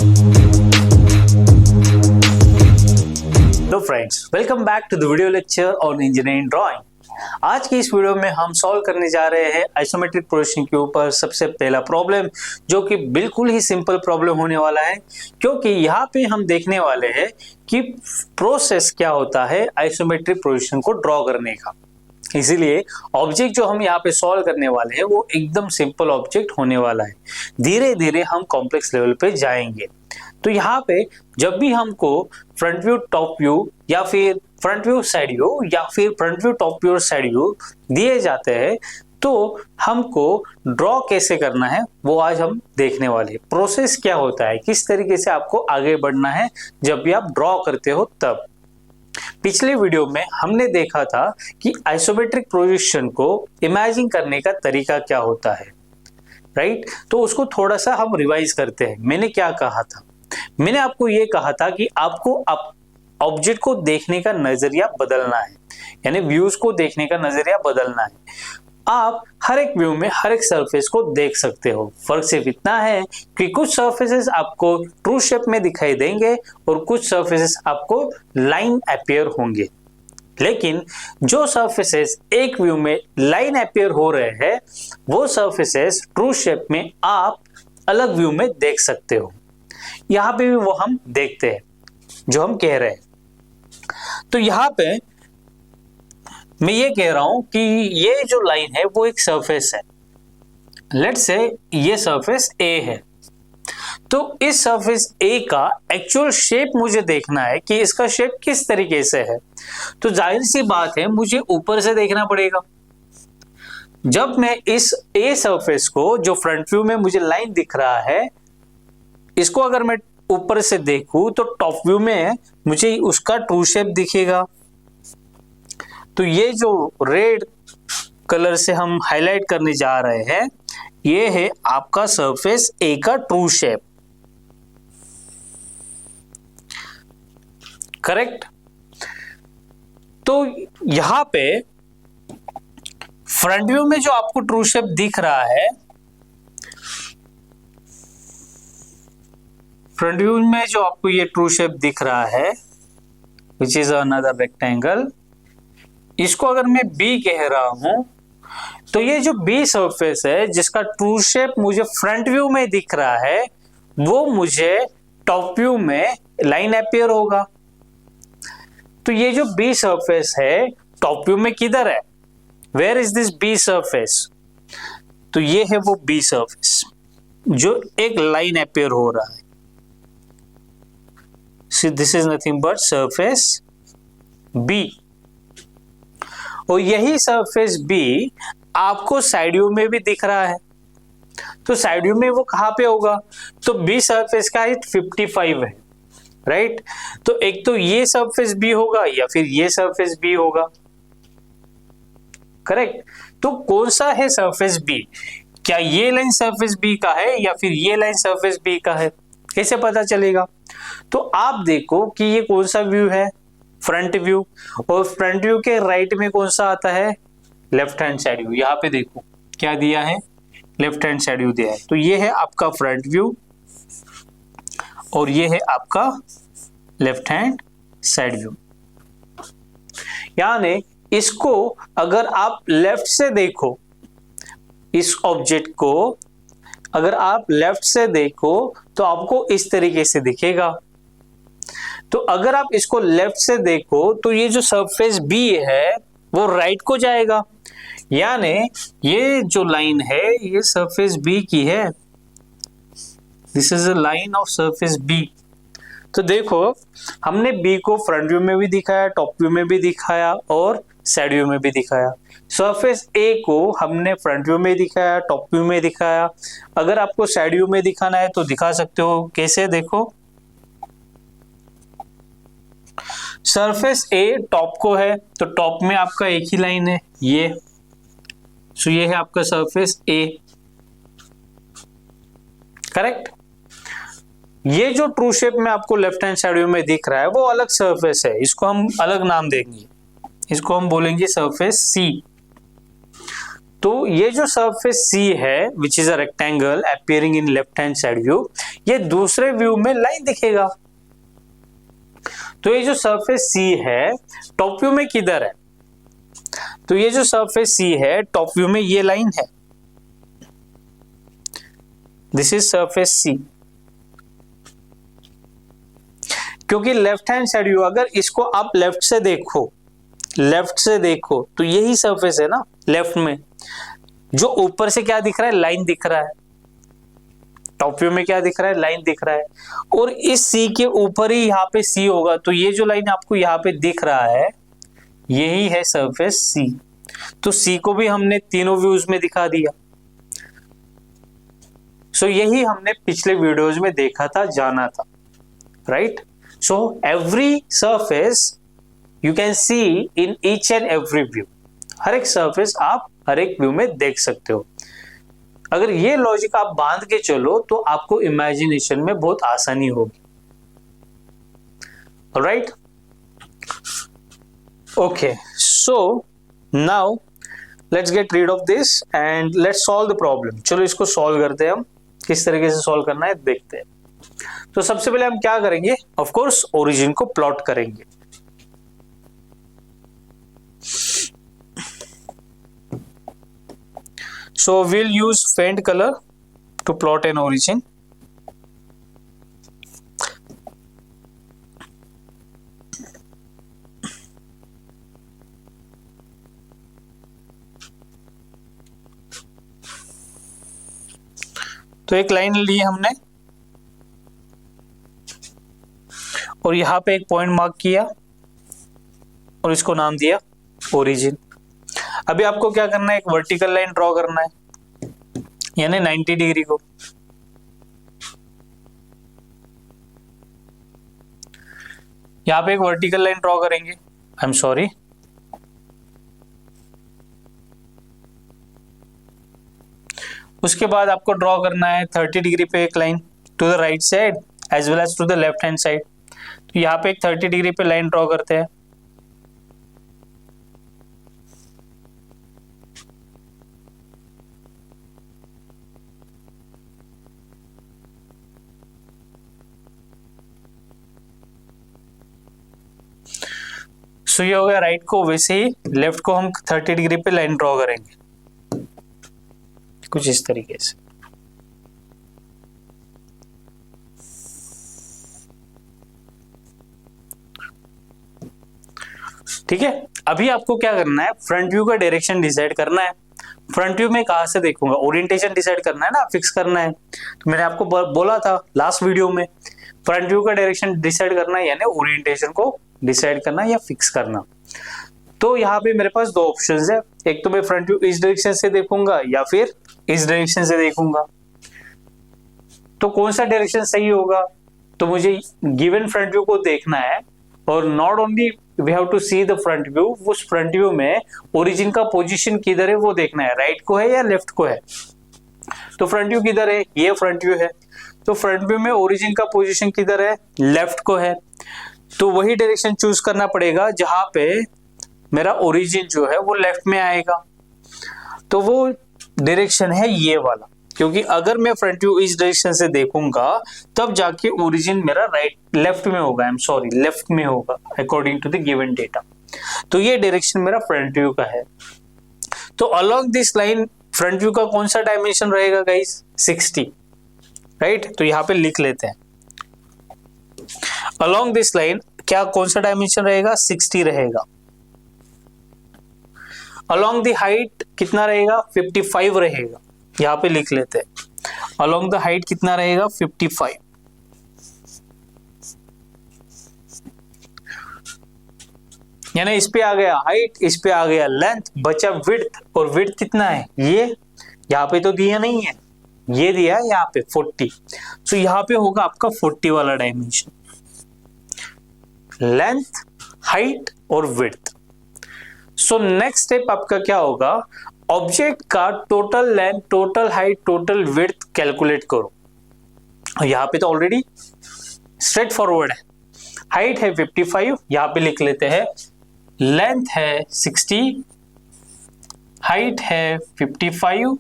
Hello friends, welcome back to the video lecture on engineering drawing. आज की इस video में हम सॉल्व करने जा रहे हैं आइसोमेट्रिक प्रोजेक्शन के ऊपर सबसे पहला प्रॉब्लम, जो कि बिल्कुल ही सिंपल प्रॉब्लम होने वाला है, क्योंकि यहाँ पे हम देखने वाले हैं कि प्रोसेस क्या होता है आइसोमेट्रिक प्रोजेक्शन को ड्रॉ करने का। इसीलिए ऑब्जेक्ट जो हम यहाँ पे सॉल्व करने वाले हैं वो एकदम सिंपल ऑब्जेक्ट होने वाला है। धीरे धीरे हम कॉम्प्लेक्स लेवल पे जाएंगे। तो यहाँ पे जब भी हमको फ्रंट व्यू टॉप व्यू या फिर फ्रंट व्यू साइड व्यू या फिर front view top view side view दिए जाते हैं, तो हमको ड्रॉ कैसे करना है वो आज हम देखने वाले हैं। प्रोसेस क्या होता है, किस तरीके से आपको आगे बढ़ना है जब भी आप ड्रॉ करते हो तब। पिछले वीडियो में हमने देखा था कि आइसोमेट्रिक प्रोजेक्शन को इमेजिन करने का तरीका क्या होता है, राइट। तो उसको थोड़ा सा हम रिवाइज करते हैं। मैंने क्या कहा था? मैंने आपको ये कहा था कि आपको ऑब्जेक्ट को देखने का नजरिया बदलना है, यानी व्यूज को देखने का नजरिया बदलना है। आप हर एक व्यू में हर एक सरफेस को देख सकते हो। फर्क सिर्फ इतना है कि कुछ सरफेसेस आपको ट्रू शेप में दिखाई देंगे और कुछ सरफेसेस आपको लाइन अपीयर होंगे। लेकिन जो सरफेसेस एक व्यू में लाइन अपीयर हो रहे हैं, वो सरफेसेस ट्रू शेप में आप अलग व्यू में देख सकते हो। यहाँ पे भी वो हम देखते हैं जो हम कह रहे हैं। तो यहाँ पे मैं ये कह रहा हूं कि ये जो लाइन है वो एक सरफेस है। लेट्स से ये सरफेस ए है। तो इस सरफेस ए का एक्चुअल शेप मुझे देखना है कि इसका शेप किस तरीके से है। तो जाहिर सी बात है मुझे ऊपर से देखना पड़ेगा। जब मैं इस ए सरफेस को, जो फ्रंट व्यू में मुझे लाइन दिख रहा है, इसको अगर मैं ऊपर से देखूं तो टॉप व्यू में मुझे उसका ट्रू शेप दिखेगा। तो ये जो रेड कलर से हम हाईलाइट करने जा रहे हैं, ये है आपका सरफेस ए का ट्रू शेप, करेक्ट। तो यहां पे फ्रंट व्यू में जो आपको ट्रू शेप दिख रहा है, फ्रंट व्यू में जो आपको ये ट्रू शेप दिख रहा है, विच इज अनदर रेक्टेंगल, इसको अगर मैं बी कह रहा हूं, तो ये जो बी सरफेस है जिसका ट्रू शेप मुझे फ्रंट व्यू में दिख रहा है, वो मुझे टॉप व्यू में लाइन अपीयर होगा। तो ये जो बी सरफेस है टॉप व्यू में किधर है? Where is this B surface? तो ये है वो बी सरफेस जो एक लाइन अपीयर हो रहा है। So this is nothing but surface B, और यही सरफेस B आपको साइड व्यू में भी दिख रहा है। तो साइड व्यू में वो कहां पे होगा? तो B सरफेस का हाइट 55 है, राइट। तो एक तो ये सरफेस B होगा या फिर ये सरफेस B होगा, करेक्ट। तो कौन सा है सरफेस B? क्या ये लाइन सरफेस B का है या फिर ये लाइन सरफेस B का है? कैसे पता चलेगा? तो आप देखो कि ये कौन सा व्यू है, फ्रंट व्यू, और फ्रंट व्यू के राइट में कौन सा आता है? Left hand side view. यहाँ पे देखो क्या दिया है, लेफ्ट हैंड साइड व्यू दिया है। तो ये है आपका फ्रंट व्यू और ये है आपका लेफ्ट हैंड साइड व्यू। यानी इसको अगर आप लेफ्ट से देखो, इस ऑब्जेक्ट को अगर आप लेफ्ट से देखो तो आपको इस तरीके से दिखेगा। तो अगर आप इसको लेफ्ट से देखो तो ये जो सरफेस B है वो राइट को जाएगा, यानी ये जो लाइन है ये सरफेस B की है। This is a line of surface B। तो देखो हमने B को फ्रंट व्यू में भी दिखाया, टॉप व्यू में भी दिखाया और साइड व्यू में भी दिखाया। सरफेस A को हमने फ्रंट व्यू में दिखाया, टॉप व्यू में दिखाया। अगर आपको साइड व्यू में दिखाना है तो दिखा सकते हो। कैसे? देखो सरफेस A टॉप को है तो टॉप में आपका एक ही लाइन है ये। सो ये है आपका सरफेस A, करेक्ट। ये जो ट्रू शेप में आपको लेफ्ट हैंड साइड व्यू में दिख रहा है वो अलग सरफेस है, इसको हम अलग नाम देंगे, इसको हम बोलेंगे सरफेस C। तो ये जो सरफेस C है, which is a rectangle appearing in left hand side view, ये दूसरे व्यू में लाइन दिखेगा। तो ये जो सरफेस सी है टॉप व्यू में किधर है, तो ये जो सरफेस सी है टॉप व्यू में ये लाइन है, दिस इज सरफेस सी। क्योंकि लेफ्ट हैंड साइड व्यू, अगर इसको आप लेफ्ट से देखो तो यही सरफेस है ना लेफ्ट में, जो ऊपर से क्या दिख रहा है, लाइन दिख रहा है। टॉप व्यू में क्या दिख रहा है, लाइन दिख रहा है, और इस सी के ऊपर ही यहाँ पे सी होगा, तो ये जो लाइन आपको यहाँ पे दिख रहा है यही है सरफेस सी। तो सी को भी हमने तीनों व्यूज में दिखा दिया। सो यही हमने पिछले वीडियोज में देखा था, जाना था, right. So every surface you can see in each and every view, हर एक सरफेस आप हर एक व्यू में देख सकते हो। अगर ये लॉजिक आप बांध के चलो तो आपको इमेजिनेशन में बहुत आसानी होगी, right. Okay, so now let's get rid of this and let's solve the problem. चलो इसको सॉल्व करते हैं, हम किस तरीके से सॉल्व करना है देखते हैं। तो सबसे पहले हम क्या करेंगे, ऑफ कोर्स ओरिजिन को प्लॉट करेंगे। So we'll use faint color to plot an origin. तो एक लाइन ली हमने और यहां पे एक पॉइंट मार्क किया और इसको नाम दिया ओरिजिन। अभी आपको क्या करना है, एक वर्टिकल लाइन ड्रॉ करना है, यानी 90 डिग्री को। यहां पे एक वर्टिकल लाइन ड्रॉ करेंगे, आई एम सॉरी, उसके बाद आपको ड्रॉ करना है 30 डिग्री पे एक line to the right side as well as to the left hand side. तो यहाँ पे एक 30 डिग्री पे लाइन ड्रॉ करते हैं। सो ये हो गया राइट को, वैसे ही लेफ्ट को हम 30 डिग्री पे लाइन ड्रॉ करेंगे कुछ इस तरीके से। ठीक है, अभी आपको क्या करना है, फ्रंट व्यू का डायरेक्शन डिसाइड करना है। फ्रंट व्यू में कहां से देखूंगा, ओरिएंटेशन डिसाइड करना है ना, फिक्स करना है। तो मैंने आपको बोला था लास्ट वीडियो में, फ्रंट व्यू का डायरेक्शन डिसाइड करना है यानी ओरिएंटेशन को डिसाइड करना या फिक्स करना। तो यहाँ पे मेरे पास दो ऑप्शंस है, एक तो मैं फ्रंट व्यू इस डायरेक्शन से देखूंगा या फिर इस डायरेक्शन से देखूंगा। तो कौन सा डायरेक्शन सही होगा, तो मुझे गिवन फ्रंट व्यू को देखना है और not only we have to see the front view, उस फ्रंट व्यू में ओरिजिन का पोजीशन किधर है वो देखना है, राइट को है या लेफ्ट को है। तो फ्रंट व्यू किधर है, ये फ्रंट व्यू है, तो फ्रंट व्यू में ओरिजिन का पोजीशन किधर है, लेफ्ट को है। तो वही डायरेक्शन चूज करना पड़ेगा जहां पे मेरा ओरिजिन जो है वो लेफ्ट में आएगा। तो वो डायरेक्शन है ये वाला, क्योंकि अगर मैं फ्रंट व्यू इस डायरेक्शन से देखूंगा तब जाके ओरिजिन मेरा लेफ्ट में होगा, आई एम सॉरी लेफ्ट में होगा according to the given data. तो ये डायरेक्शन मेरा फ्रंट व्यू का है। तो along this line front view का कौन सा डायमेंशन रहेगा गाइस, 60, राइट। तो यहाँ पे लिख लेते हैं, अलोंग दिस लाइन क्या कौन सा डायमेंशन रहेगा, 60 रहेगा। अलोंग द हाइट कितना रहेगा, 55 रहेगा। यहाँ पे लिख लेते हैं, अलोंग द हाइट कितना रहेगा, 55। यानी इस पे आ गया हाइट, इस पे आ गया लेंथ, बचा विड्थ, और विड्थ कितना है, ये यहाँ पे तो दिया नहीं है, ये दिया है यहाँ पे 40। तो यहाँ पे होगा आपका 40 वाला डायमेंशन, लेंथ, हाइट और विड्थ। सो नेक्स्ट स्टेप आपका क्या होगा, ऑब्जेक्ट का total length, total height, total width calculate करो। यहाँ पे तो ऑलरेडी स्ट्रेट फॉरवर्ड है, हाइट है 55, यहाँ पे लिख लेते हैं, लेंथ है 60, हाइट है 55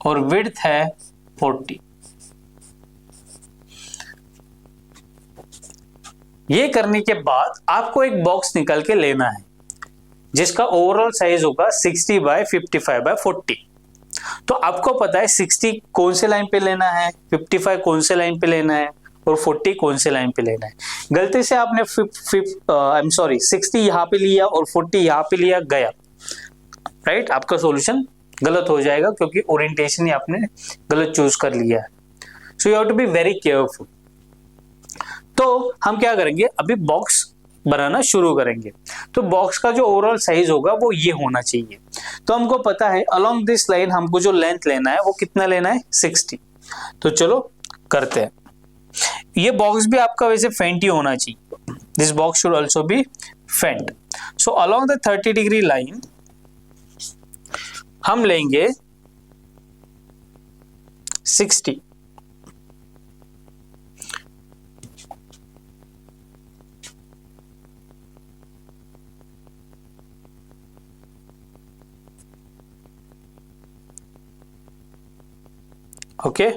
और विड्थ है 40। ये करने के बाद आपको एक बॉक्स निकल के लेना है जिसका ओवरऑल साइज होगा 60 बाय 55 बाय 40। तो आपको पता है 60 कौन से लाइन पे लेना है, 55 कौन से लाइन पे लेना है और 40 कौन से लाइन पे लेना है। गलती से आपने 60 यहाँ पे लिया और 40 यहाँ पे लिया गया, राइट, आपका सॉल्यूशन गलत हो जाएगा क्योंकि ओरिएंटेशन ही आपने गलत चूज कर लिया है। So you have to be very careful. तो हम क्या करेंगे, अभी बॉक्स बनाना शुरू करेंगे। तो बॉक्स का जो ओवरऑल साइज होगा वो ये होना चाहिए। तो हमको पता है अलोंग दिस लाइन हमको जो लेंथ लेना है वो कितना लेना है, 60। तो चलो करते हैं। ये बॉक्स भी आपका वैसे फेंट ही होना चाहिए। This box should also be faint. So along the 30 degree line हम लेंगे 60। Okay,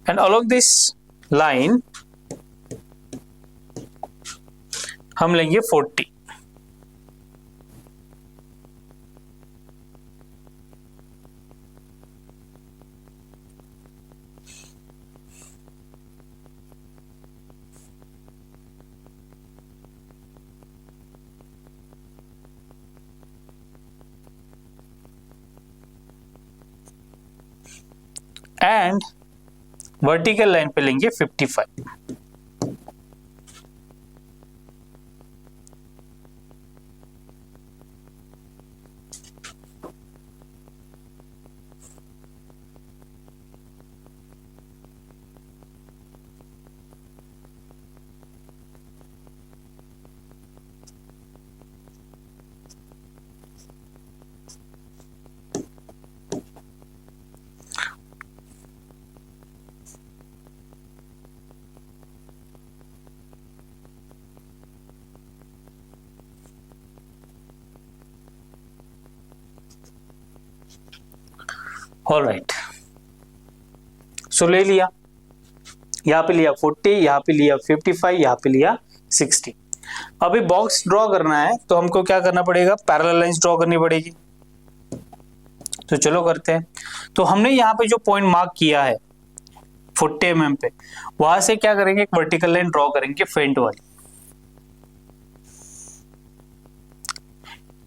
and along this line हम लेंगे 40। एंड वर्टिकल लाइन पे लेंगे 55। ऑल राइट, सो ले लिया, यहाँ पे लिया 40, यहाँ पे लिया 55, यहाँ पे लिया 60। अभी बॉक्स ड्रॉ करना है तो हमको क्या करना पड़ेगा, पैरेलल लाइंस ड्रॉ करनी पड़ेगी। तो चलो करते हैं। तो हमने यहाँ पे जो पॉइंट मार्क किया है 40 mm पे, वहां से क्या करेंगे, एक वर्टिकल लाइन ड्रॉ करेंगे फेंट वाली।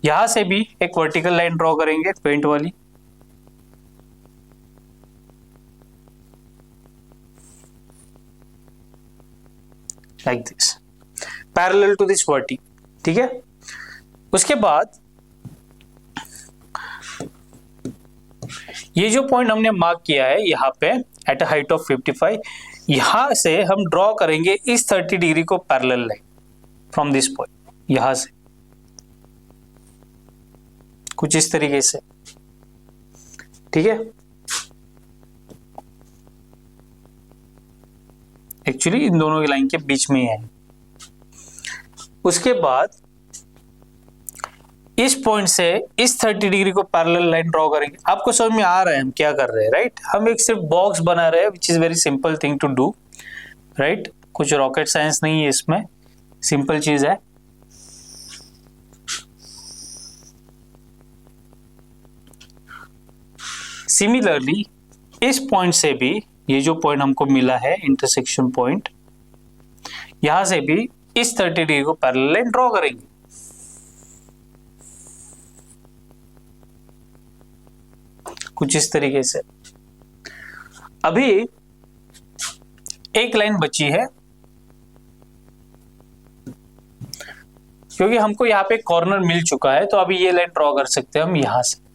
यहां से भी एक वर्टिकल लाइन ड्रॉ करेंगे फेंट वाली। Like this, parallel to this वर्टी। ठीक है, उसके बाद ये जो पॉइंट हमने मार्क किया है यहाँ पे एट अ हाइट ऑफ 55, यहां से हम ड्रॉ करेंगे इस 30 डिग्री को parallel line from this point, यहां से कुछ इस तरीके से। ठीक है, एक्चुअली इन दोनों की लाइन के बीच में है। उसके बाद इस पॉइंट से इस 30 डिग्री को पैरेलल लाइन ड्रॉ करेंगे। आपको समझ में आ रहा है हम क्या कर रहे हैं, राइट? हम एक सिर्फ बॉक्स बना रहे हैं, which is very simple thing to do, right? कुछ रॉकेट साइंस नहीं है इसमें, सिंपल चीज है। सिमिलरली इस पॉइंट से भी, ये जो पॉइंट हमको मिला है इंटरसेक्शन पॉइंट, यहां से भी इस 30 डिग्री को पैरेलल लाइन ड्रॉ करेंगे। कुछ इस तरीके से। अभी एक लाइन बची है, क्योंकि हमको यहाँ पे कॉर्नर मिल चुका है, तो अभी ये लाइन ड्रॉ कर सकते हैं हम यहां से।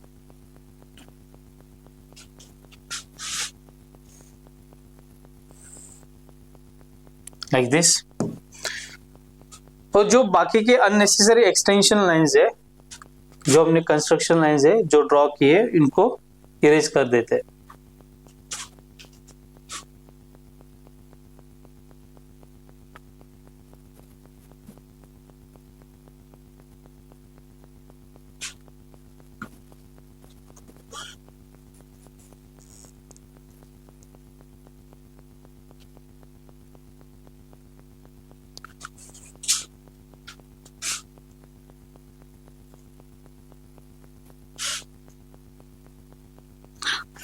Like this. तो जो बाकी के अननेसेसरी एक्सटेंशन लाइंस है, जो हमने कंस्ट्रक्शन लाइंस है जो ड्रॉ किए, इनको इरेज कर देते हैं।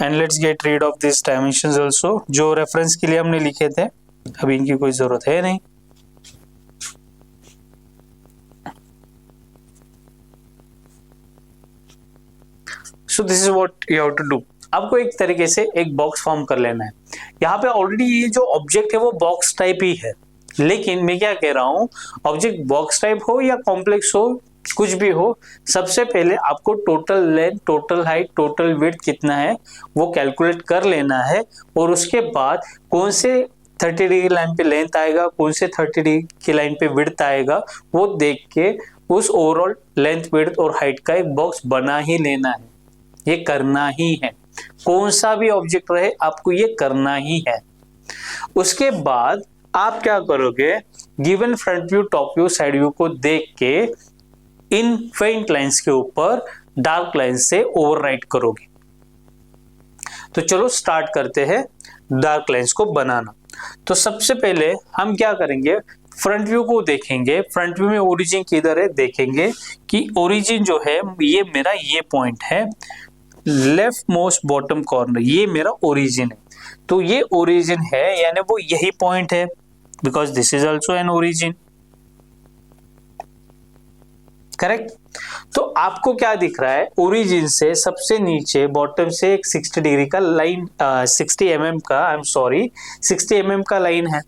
And let's get rid of this dimensions also, जो रेफरेंस के लिए हमने लिखे थे, अभी इनकी कोई जरूरत है नहीं। So this is what you have to do. आपको एक तरीके से एक बॉक्स फॉर्म कर लेना है। यहाँ पे ऑलरेडी ये जो ऑब्जेक्ट है वो बॉक्स टाइप ही है, लेकिन मैं क्या कह रहा हूँ, ऑब्जेक्ट बॉक्स टाइप हो या कॉम्प्लेक्स हो, कुछ भी हो, सबसे पहले आपको total length, total height, total width कितना है वो कैलकुलेट कर लेना है, और उसके बाद कौन से 30 डिग्री लाइन पे लेंथ आएगा, कौन से 30 डिग्री की लाइन पे विड्थ आएगा, वो देख के उस ओवरऑल लेंथ, विड्थ और हाइट का एक बॉक्स बना ही लेना है। ये करना ही है, कौन सा भी ऑब्जेक्ट रहे आपको ये करना ही है। उसके बाद आप क्या करोगे, given front view, top view, side view को देख के इन फेंट लाइंस के ऊपर डार्क लाइन से ओवरराइट करोगे। तो चलो स्टार्ट करते हैं डार्क लाइंस को बनाना। तो सबसे पहले हम क्या करेंगे, फ्रंट व्यू को देखेंगे। फ्रंट व्यू में ओरिजिन किधर है देखेंगे कि ओरिजिन जो है ये मेरा ये पॉइंट है, लेफ्ट मोस्ट बॉटम कॉर्नर, ये मेरा ओरिजिन है। तो ये ओरिजिन है यानी वो यही पॉइंट है, because this is also an origin, correct. तो आपको क्या दिख रहा है, ओरिजिन से सबसे नीचे बॉटम से एक 60 डिग्री का लाइन, 60 mm का, आई एम सॉरी 60 mm का लाइन है,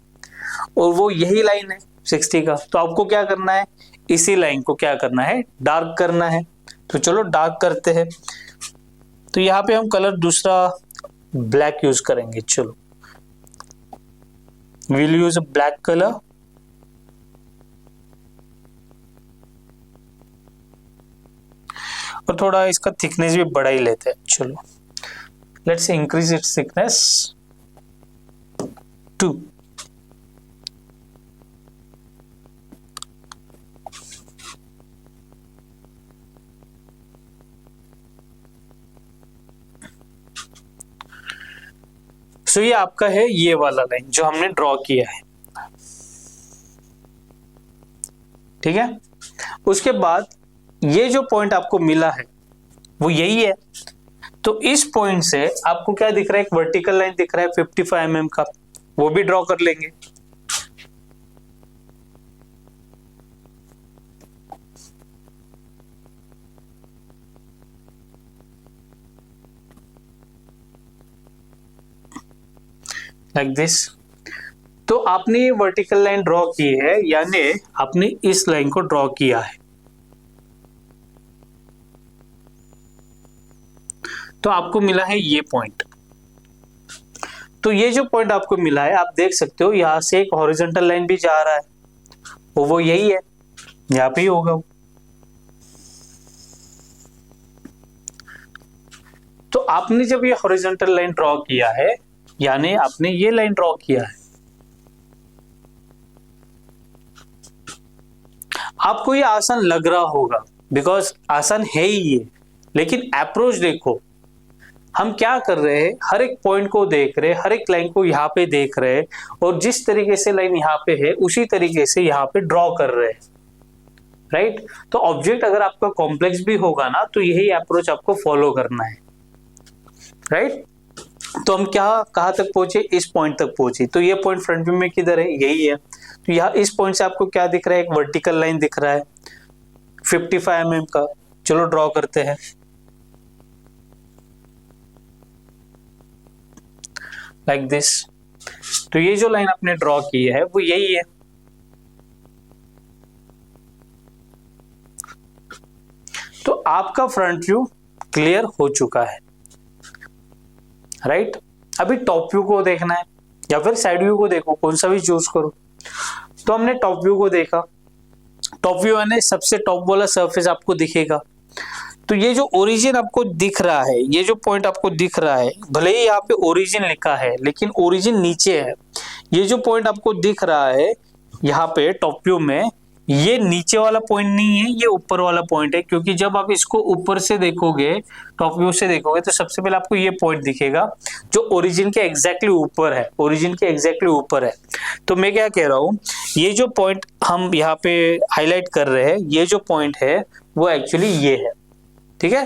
और वो यही लाइन है 60 का। तो आपको क्या करना है, इसी लाइन को क्या करना है, डार्क करना है। तो चलो डार्क करते हैं। तो यहाँ पे हम कलर दूसरा ब्लैक यूज करेंगे। चलो विल यूज ब्लैक कलर। और थोड़ा इसका थिकनेस भी बढ़ा ही लेते हैं। चलो लेट्स इंक्रीज इट्स थिकनेस 2। सो ये आपका है ये वाला लाइन जो हमने ड्रॉ किया है, ठीक है। उसके बाद ये जो पॉइंट आपको मिला है वो यही है। तो इस पॉइंट से आपको क्या दिख रहा है, एक वर्टिकल लाइन दिख रहा है 55 mm का, वो भी ड्रॉ कर लेंगे। Like this. तो आपने ये वर्टिकल लाइन ड्रॉ की है, यानी आपने इस लाइन को ड्रॉ किया है। तो आपको मिला है ये पॉइंट। तो ये जो पॉइंट आपको मिला है, आप देख सकते हो यहां से एक हॉरिजॉन्टल लाइन भी जा रहा है, वो यही है, यहां पे ही होगा वो। तो आपने जब ये हॉरिजॉन्टल लाइन ड्रॉ किया है, यानी आपने ये लाइन ड्रॉ किया है, आपको ये आसान लग रहा होगा, बिकॉज आसान है ही ये। लेकिन अप्रोच देखो, हम क्या कर रहे हैं, हर एक पॉइंट को देख रहे हैं, हर एक लाइन को यहाँ पे देख रहे हैं, और जिस तरीके से लाइन यहाँ पे है उसी तरीके से यहाँ पे ड्रॉ कर रहे हैं, राइट। तो ऑब्जेक्ट अगर आपका कॉम्प्लेक्स भी होगा ना, तो यही अप्रोच आपको फॉलो करना है, राइट। तो हम क्या कहाँ तक पहुंचे, इस पॉइंट तक पहुंचे। तो ये पॉइंट फ्रंट व्यू में किधर है, यही है। तो यहाँ इस पॉइंट से आपको क्या दिख रहा है, एक वर्टिकल लाइन दिख रहा है 55 mm का। चलो ड्रॉ करते हैं। Like this. तो ये जो लाइन आपने ड्रॉ की है वो यही है। तो आपका फ्रंट व्यू क्लियर हो चुका है, राइट। अभी टॉप व्यू को देखना है या फिर साइड व्यू को देखो, कौन सा भी चूज करो। तो हमने टॉप व्यू को देखा। टॉप व्यू यानी सबसे टॉप वाला सरफेस आपको दिखेगा। तो ये जो ओरिजिन आपको दिख रहा है, ये जो पॉइंट आपको दिख रहा है, भले ही यहाँ पे ओरिजिन लिखा है लेकिन ओरिजिन नीचे है। ये जो पॉइंट आपको दिख रहा है यहाँ पे टॉप व्यू में, ये नीचे वाला पॉइंट नहीं है, ये ऊपर वाला पॉइंट है। क्योंकि जब आप इसको ऊपर से देखोगे, टॉप व्यू से देखोगे, तो सबसे पहले आपको ये पॉइंट दिखेगा जो ओरिजिन के एग्जैक्टली ऊपर है, ओरिजिन के एग्जैक्टली ऊपर है। तो मैं क्या कह रहा हूँ, ये जो पॉइंट हम यहाँ पे हाईलाइट कर रहे हैं, ये जो पॉइंट है वो एक्चुअली ये है, ठीक है।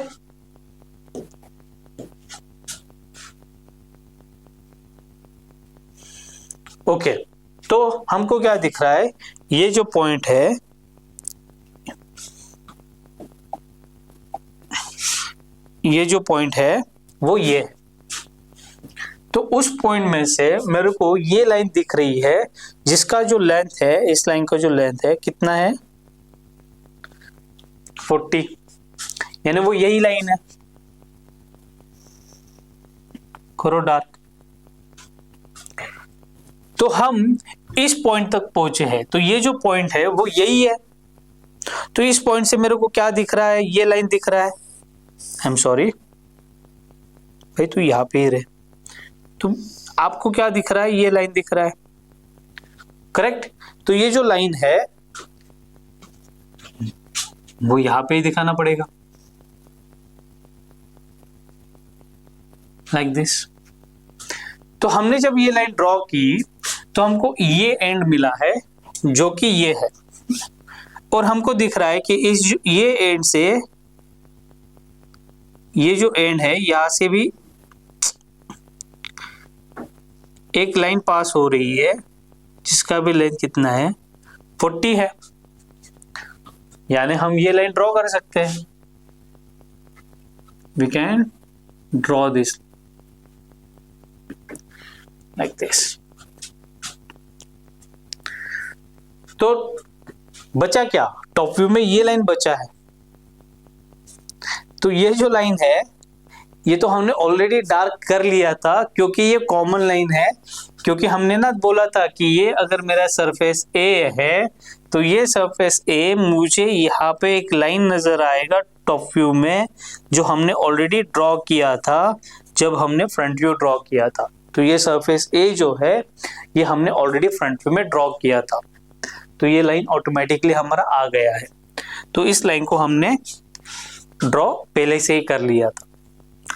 ओके, तो हमको क्या दिख रहा है, ये जो पॉइंट है, ये जो पॉइंट है वो ये है। तो उस पॉइंट में से मेरे को ये लाइन दिख रही है जिसका जो लेंथ है, इस लाइन का जो लेंथ है कितना है, 40, यानी वो यही लाइन है। करो डार्क। तो हम इस पॉइंट तक पहुंचे हैं, तो ये जो पॉइंट है वो यही है। तो इस पॉइंट से मेरे को क्या दिख रहा है, ये लाइन दिख रहा है। आई एम सॉरी भाई, तू यहां पे ही रहे। तो आपको क्या दिख रहा है, ये लाइन दिख रहा है, करेक्ट। तो ये जो लाइन है वो यहां पे ही दिखाना पड़ेगा, लाइक दिस। तो हमने जब ये लाइन ड्रॉ की तो हमको ये एंड मिला है जो कि ये है, और हमको दिख रहा है कि ये एंड से ये जो एंड है यहां से भी एक लाइन पास हो रही है जिसका भी लेंथ कितना है, 40 है। यानी हम ये लाइन ड्रॉ कर सकते हैं, we can draw this like this. तो बचा क्या, टॉप व्यू में ये लाइन बचा है। तो ये जो लाइन है ये तो हमने ऑलरेडी डार्क कर लिया था, क्योंकि ये कॉमन लाइन है। क्योंकि हमने ना बोला था कि ये अगर मेरा सरफेस ए है तो ये सरफेस ए, मुझे यहाँ पे एक लाइन नजर आएगा टॉप व्यू में जो हमने ऑलरेडी ड्रॉ किया था जब हमने फ्रंट व्यू ड्रॉ किया था। तो ये सरफेस ए जो है ये हमने ऑलरेडी फ्रंट व्यू में ड्रॉ किया था, तो ये लाइन ऑटोमेटिकली हमारा आ गया है। तो इस लाइन को हमने ड्रॉ पहले से ही कर लिया था।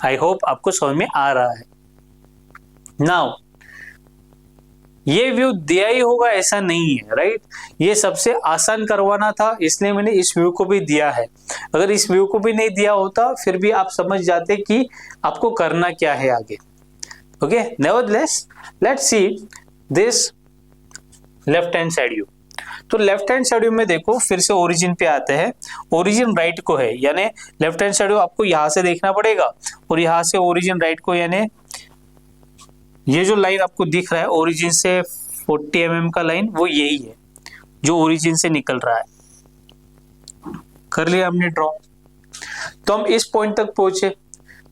आई होप आपको समझ में आ रहा है। नाउ ये व्यू दिया ही होगा ऐसा नहीं है, राइट। ये सबसे आसान करवाना था, इसलिए मैंने इस व्यू को भी दिया है। अगर इस व्यू को भी नहीं दिया होता फिर भी आप समझ जाते कि आपको करना क्या है आगे। Okay, nevertheless let's see this left hand side view. तो लेफ्ट हैंड साइड व्यू में देखो, फिर से ओरिजिन पे आते हैं। ओरिजिन राइट को है, यानी लेफ्ट हैंड साइड व्यू आपको यहां से देखना पड़ेगा, और यहां से ओरिजिन राइट को, यानी ये जो लाइन आपको दिख रहा है ओरिजिन से 40 mm का लाइन, वो यही है जो ओरिजिन से निकल रहा है। कर लिया हमने ड्रॉ। तो हम इस पॉइंट तक पहुंचे,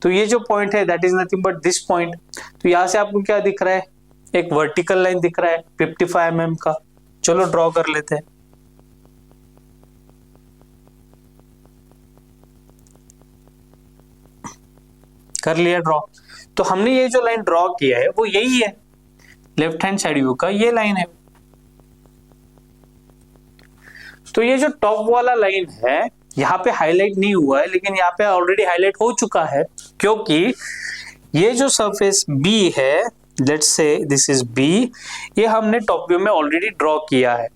तो ये जो पॉइंट है that is nothing but this point. तो यहां से आपको क्या दिख रहा है, एक वर्टिकल लाइन दिख रहा है 55 mm का। चलो ड्रॉ कर लेते हैं। कर लिया ड्रॉ। तो हमने ये जो लाइन ड्रॉ किया है वो यही है, लेफ्ट हैंड साइड व्यू का ये लाइन है। तो ये जो टॉप वाला लाइन है यहाँ पे हाईलाइट नहीं हुआ है, लेकिन यहाँ पे ऑलरेडी हाईलाइट हो चुका है, क्योंकि ये जो सरफेस बी है, let's say this is B, ये हमने टॉप व्यू में ऑलरेडी ड्रॉ किया है।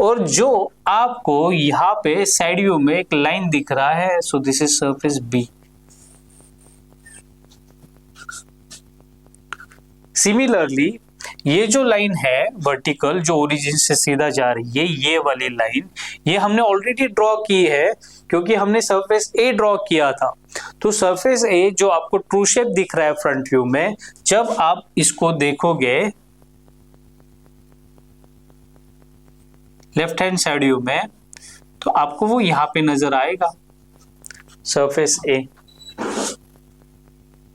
और जो आपको यहाँ पे साइड व्यू में एक लाइन दिख रहा है, so this is surface B. Similarly ये जो लाइन है वर्टिकल जो ओरिजिन से सीधा जा रही है, ये वाली लाइन, ये हमने ऑलरेडी ड्रॉ की है क्योंकि हमने सरफेस ए ड्रॉ किया था। तो सरफेस ए जो आपको ट्रू शेप दिख रहा है फ्रंट व्यू में, जब आप इसको देखोगे लेफ्ट हैंड साइड व्यू में, तो आपको वो यहां पे नजर आएगा सरफेस ए।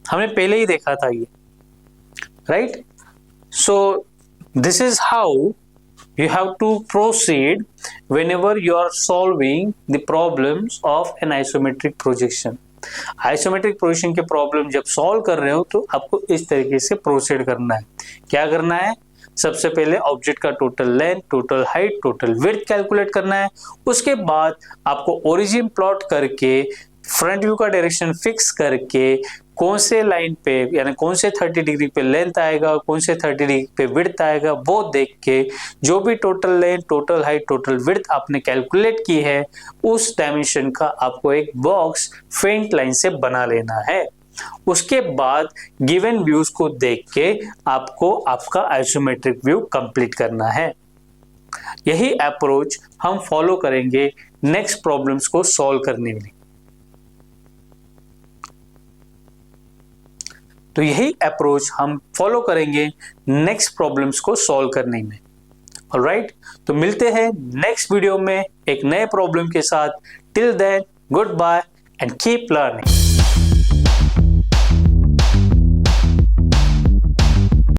हमने पहले ही देखा था ये, right. So this is how you have to proceed whenever you are solving the problems of an isometric projection. Isometric projection के प्रॉब्लम जब सॉल्व कर रहे हो तो आपको इस तरीके से प्रोसीड करना है। क्या करना है, सबसे पहले ऑब्जेक्ट का total length, total height, total width calculate करना है। उसके बाद आपको ओरिजिन प्लॉट करके फ्रंट व्यू का डायरेक्शन फिक्स करके कौन से लाइन पे, यानी कौन से 30 डिग्री पे लेंथ आएगा, कौन से 30 डिग्री पे विड्थ आएगा, वो देख के जो भी total length, total height, total width आपने कैलकुलेट की है, उस डायमेंशन का आपको एक बॉक्स फेंट लाइन से बना लेना है। उसके बाद गिवन व्यूज को देख के आपको आपका आइसोमेट्रिक व्यू कंप्लीट करना है। यही अप्रोच हम फॉलो करेंगे नेक्स्ट प्रॉब्लम्स को सॉल्व करने में। तो यही अप्रोच हम फॉलो करेंगे नेक्स्ट प्रॉब्लम्स को सॉल्व करने में। ऑलराइट, तो मिलते हैं नेक्स्ट वीडियो में एक नए प्रॉब्लम के साथ। Till then, goodbye and keep learning.